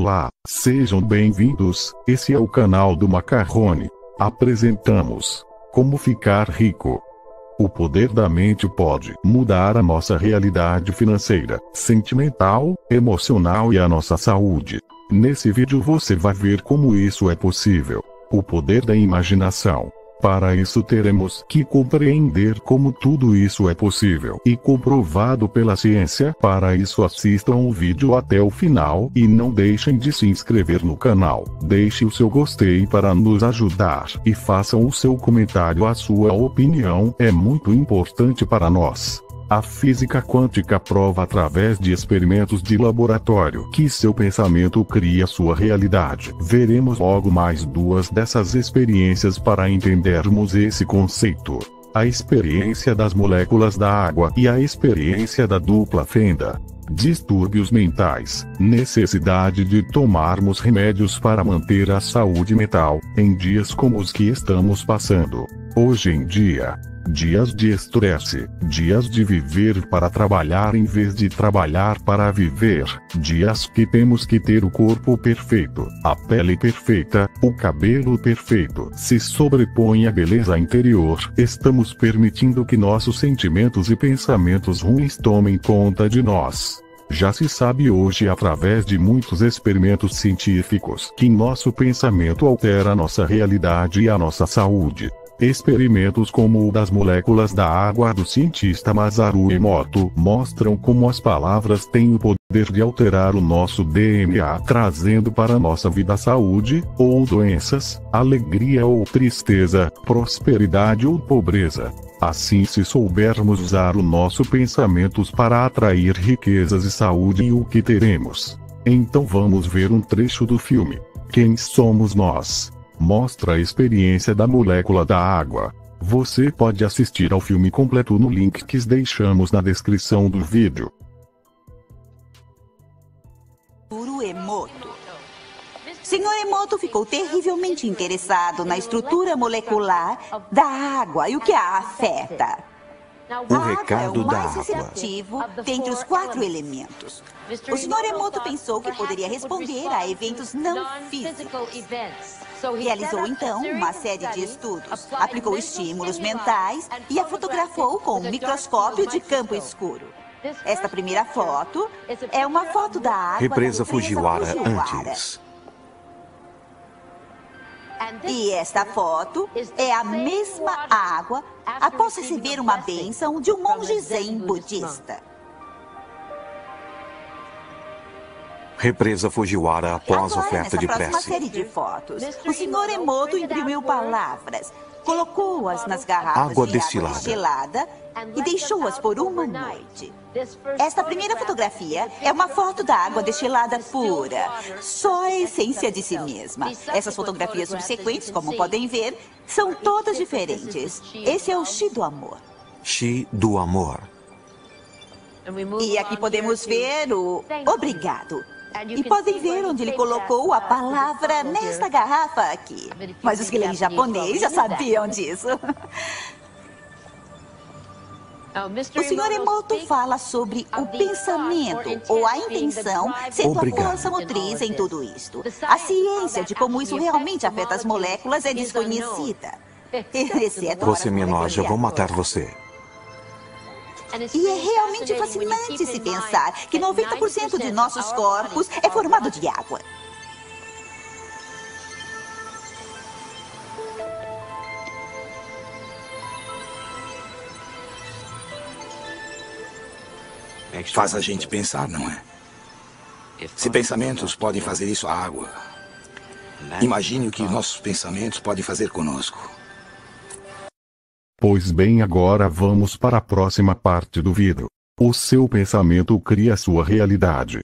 Olá, sejam bem-vindos, esse é o canal do Macarrone. Apresentamos Como Ficar Rico. O poder da mente pode mudar a nossa realidade financeira, sentimental, emocional e a nossa saúde. Nesse vídeo você vai ver como isso é possível. O poder da imaginação. Para isso teremos que compreender como tudo isso é possível e comprovado pela ciência. Para isso assistam o vídeo até o final e não deixem de se inscrever no canal. Deixe o seu gostei para nos ajudar e façam o seu comentário. A sua opinião é muito importante para nós. A física quântica prova através de experimentos de laboratório que seu pensamento cria sua realidade. Veremos logo mais duas dessas experiências para entendermos esse conceito. A experiência das moléculas da água e a experiência da dupla fenda. Distúrbios mentais, necessidade de tomarmos remédios para manter a saúde mental, em dias como os que estamos passando. Hoje em dia. Dias de estresse, dias de viver para trabalhar em vez de trabalhar para viver, dias que temos que ter o corpo perfeito, a pele perfeita, o cabelo perfeito. Se sobrepõe à beleza interior, estamos permitindo que nossos sentimentos e pensamentos ruins tomem conta de nós. Já se sabe hoje através de muitos experimentos científicos que nosso pensamento altera nossa realidade e a nossa saúde. Experimentos como o das moléculas da água do cientista Masaru Emoto mostram como as palavras têm o poder de alterar o nosso DNA, trazendo para nossa vida saúde, ou doenças, alegria ou tristeza, prosperidade ou pobreza. Assim, se soubermos usar o nosso pensamentos para atrair riquezas e saúde, e o que teremos? Então vamos ver um trecho do filme Quem Somos Nós? Mostra a experiência da molécula da água. Você pode assistir ao filme completo no link que deixamos na descrição do vídeo. Emoto. Sr. Emoto ficou terrivelmente interessado na estrutura molecular da água e o que a afeta. O recado é o da mais água. receptivo dentre os 4 elementos. O Sr. Emoto pensou que poderia responder a eventos não físicos. Realizou então uma série de estudos, aplicou estímulos mentais e a fotografou com um microscópio de campo escuro. Esta primeira foto é uma foto da água Represa da Fujiwara antes. E esta foto é a mesma água após receber uma bênção de um monge zen budista. Represa Fujiwara após Agora, oferta de nessa próxima prece. série de fotos, o Sr. Emoto imprimiu palavras, colocou-as nas garrafas Água de destilada. água destilada e deixou-as por uma noite. Esta primeira fotografia é uma foto da água destilada pura, só a essência de si mesma. Essas fotografias subsequentes, como podem ver, são todas diferentes. Esse é o Chi do amor. Chi do amor. E aqui podemos ver o obrigado. E podem ver onde ele colocou a palavra nesta garrafa aqui. Mas os que leem japonês já sabiam disso. O Sr. Emoto fala sobre o pensamento ou a intenção sendo Obrigado. a força motriz em tudo isto. A ciência de como isso realmente afeta as moléculas é desconhecida. Exceto Você para me as enoja, vou matar moléculas você. E é realmente fascinante se pensar que 90% de nossos corpos é formado de água. Faz a gente pensar, não é? Se pensamentos podem fazer isso à água, imagine o que nossos pensamentos podem fazer conosco. Pois bem, agora vamos para a próxima parte do vídeo. O seu pensamento cria a sua realidade.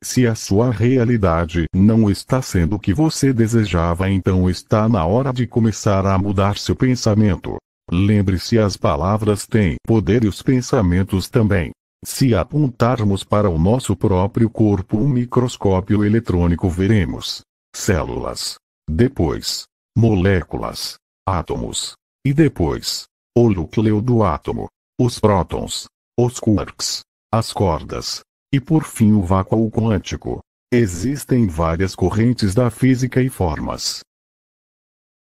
Se a sua realidade não está sendo o que você desejava, então está na hora de começar a mudar seu pensamento. Lembre-se, as palavras têm poder e os pensamentos também. Se apontarmos para o nosso próprio corpo um microscópio eletrônico, veremos células, depois moléculas, átomos, e depois o núcleo do átomo, os prótons, os quarks, as cordas, e por fim o vácuo quântico. Existem várias correntes da física e formas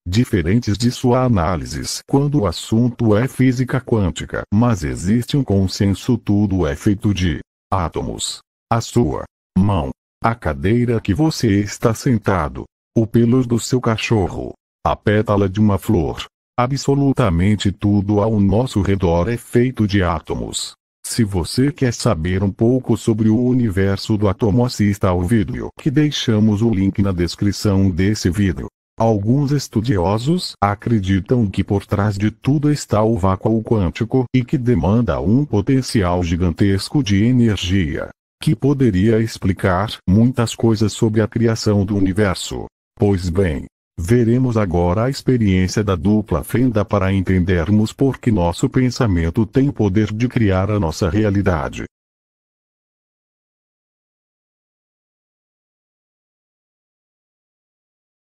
diferentes de sua análise quando o assunto é física quântica, mas existe um consenso: tudo é feito de átomos. A sua mão, a cadeira que você está sentado, o pelo do seu cachorro, a pétala de uma flor, absolutamente tudo ao nosso redor é feito de átomos. Se você quer saber um pouco sobre o universo do átomo, assista ao vídeo que deixamos o link na descrição desse vídeo. Alguns estudiosos acreditam que por trás de tudo está o vácuo quântico e que demanda um potencial gigantesco de energia, que poderia explicar muitas coisas sobre a criação do universo. Pois bem, veremos agora a experiência da dupla fenda para entendermos por que nosso pensamento tem o poder de criar a nossa realidade.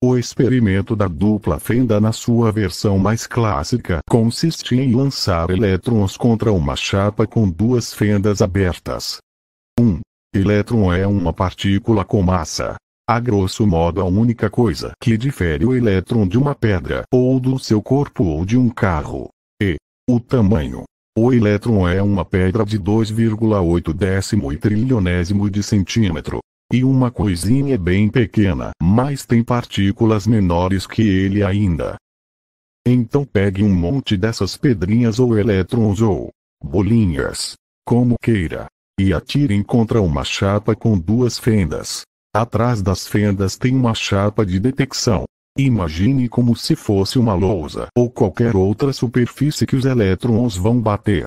O experimento da dupla fenda na sua versão mais clássica consiste em lançar elétrons contra uma chapa com duas fendas abertas. Um elétron é uma partícula com massa. A grosso modo, a única coisa que difere o elétron de uma pedra, ou do seu corpo, ou de um carro, é o tamanho. O elétron é uma pedra de 2,8 trilionésimo de centímetro. E uma coisinha bem pequena, mas tem partículas menores que ele ainda. Então pegue um monte dessas pedrinhas ou elétrons ou bolinhas, como queira, e atirem contra uma chapa com duas fendas. Atrás das fendas tem uma chapa de detecção. Imagine como se fosse uma lousa ou qualquer outra superfície que os elétrons vão bater.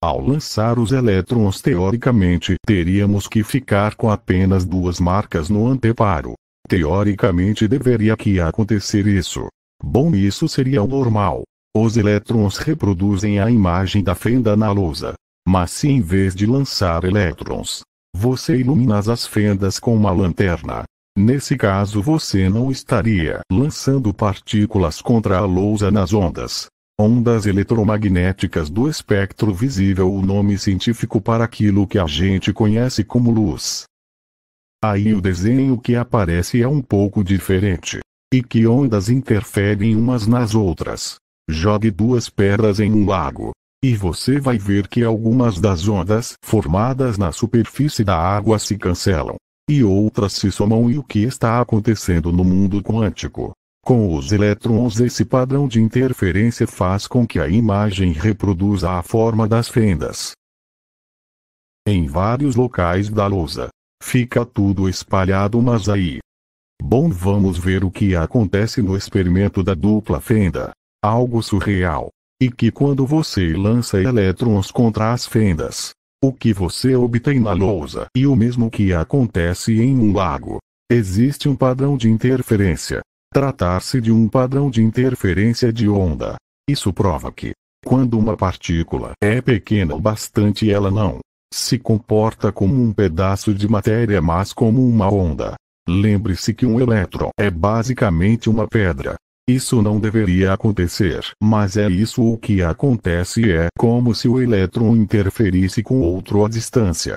Ao lançar os elétrons, teoricamente, teríamos que ficar com apenas duas marcas no anteparo. Teoricamente deveria que acontecer isso. Bom, isso seria o normal. Os elétrons reproduzem a imagem da fenda na lousa. Mas se em vez de lançar elétrons, você ilumina as fendas com uma lanterna, nesse caso você não estaria lançando partículas contra a lousa nas ondas eletromagnéticas do espectro visível, o nome científico para aquilo que a gente conhece como luz. Aí o desenho que aparece é um pouco diferente. E que ondas interferem umas nas outras? Jogue duas pedras em um lago, e você vai ver que algumas das ondas formadas na superfície da água se cancelam, e outras se somam. E o que está acontecendo no mundo quântico? Com os elétrons, esse padrão de interferência faz com que a imagem reproduza a forma das fendas. Em vários locais da lousa, fica tudo espalhado, mas aí. Bom, vamos ver o que acontece no experimento da dupla fenda. Algo surreal. E que quando você lança elétrons contra as fendas, o que você obtém na lousa e o mesmo que acontece em um lago. Existe um padrão de interferência. Tratar-se de um padrão de interferência de onda. Isso prova que, quando uma partícula é pequena o bastante, ela não se comporta como um pedaço de matéria, mas como uma onda. Lembre-se que um elétron é basicamente uma pedra. Isso não deveria acontecer, mas é isso o que acontece. É como se o elétron interferisse com outro à distância.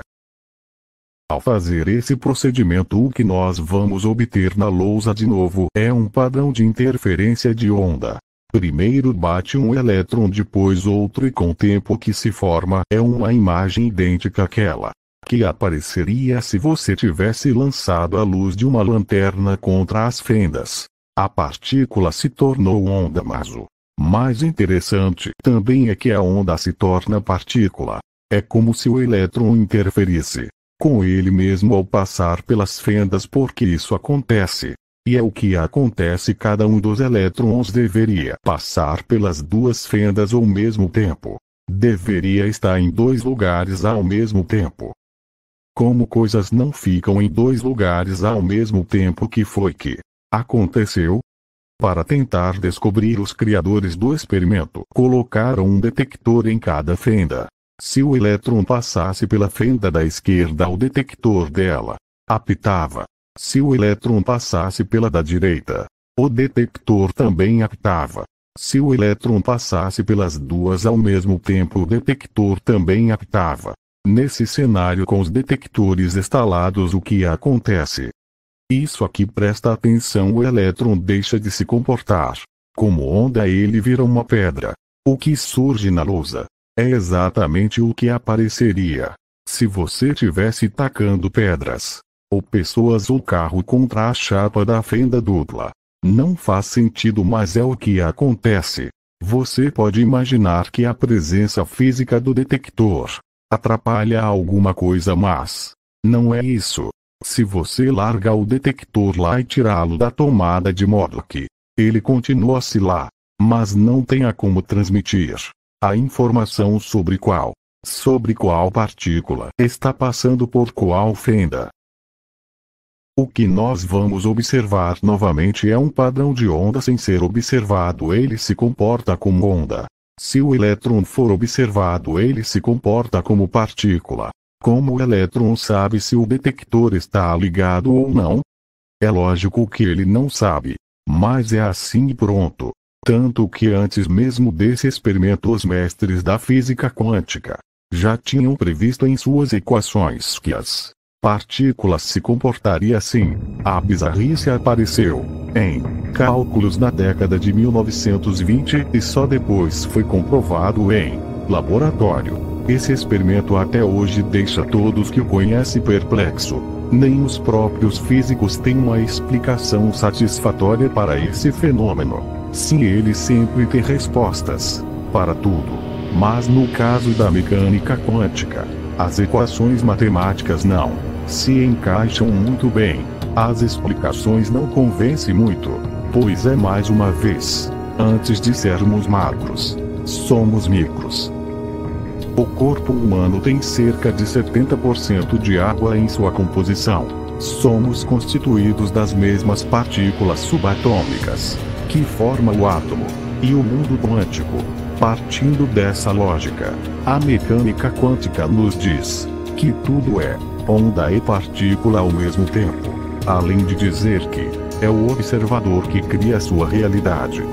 Ao fazer esse procedimento, o que nós vamos obter na lousa de novo é um padrão de interferência de onda. Primeiro bate um elétron, depois outro, e com o tempo que se forma é uma imagem idêntica àquela que apareceria se você tivesse lançado a luz de uma lanterna contra as fendas. A partícula se tornou onda, mas o mais interessante também é que a onda se torna partícula. É como se o elétron interferisse com ele mesmo ao passar pelas fendas, porque isso acontece. E é o que acontece: cada um dos elétrons deveria passar pelas duas fendas ao mesmo tempo. Deveria estar em dois lugares ao mesmo tempo. Como coisas não ficam em dois lugares ao mesmo tempo, que foi que aconteceu? Para tentar descobrir, os criadores do experimento colocaram um detector em cada fenda. Se o elétron passasse pela fenda da esquerda, o detector dela apitava. Se o elétron passasse pela da direita, o detector também apitava. Se o elétron passasse pelas duas ao mesmo tempo, o detector também apitava. Nesse cenário com os detectores instalados, o que acontece? Isso aqui, presta atenção, o elétron deixa de se comportar como onda, ele vira uma pedra. O que surge na lousa é exatamente o que apareceria se você tivesse tacando pedras, ou pessoas ou carro contra a chapa da fenda dupla. Não faz sentido, mas é o que acontece. Você pode imaginar que a presença física do detector atrapalha alguma coisa, mas não é isso. Se você largar o detector lá e tirá-lo da tomada de Moloch, ele continua-se lá, mas não tenha como transmitir a informação sobre qual partícula está passando por qual fenda. O que nós vamos observar novamente é um padrão de onda sem ser observado. Ele se comporta como onda. Se o elétron for observado, ele se comporta como partícula. Como o elétron sabe se o detector está ligado ou não? É lógico que ele não sabe. Mas é assim e pronto. Tanto que antes mesmo desse experimento, os mestres da física quântica já tinham previsto em suas equações que as partículas se comportariam assim. A bizarrice apareceu em cálculos na década de 1920 e só depois foi comprovado em laboratório. Esse experimento até hoje deixa todos que o conhecem perplexo. Nem os próprios físicos têm uma explicação satisfatória para esse fenômeno. Sim, eles sempre têm respostas para tudo. Mas no caso da mecânica quântica, as equações matemáticas não se encaixam muito bem. As explicações não convencem muito, pois é mais uma vez, antes de sermos macros, somos micros. O corpo humano tem cerca de 70% de água em sua composição. Somos constituídos das mesmas partículas subatômicas que formam o átomo e o mundo quântico. Partindo dessa lógica, a mecânica quântica nos diz que tudo é onda e partícula ao mesmo tempo, além de dizer que é o observador que cria sua realidade.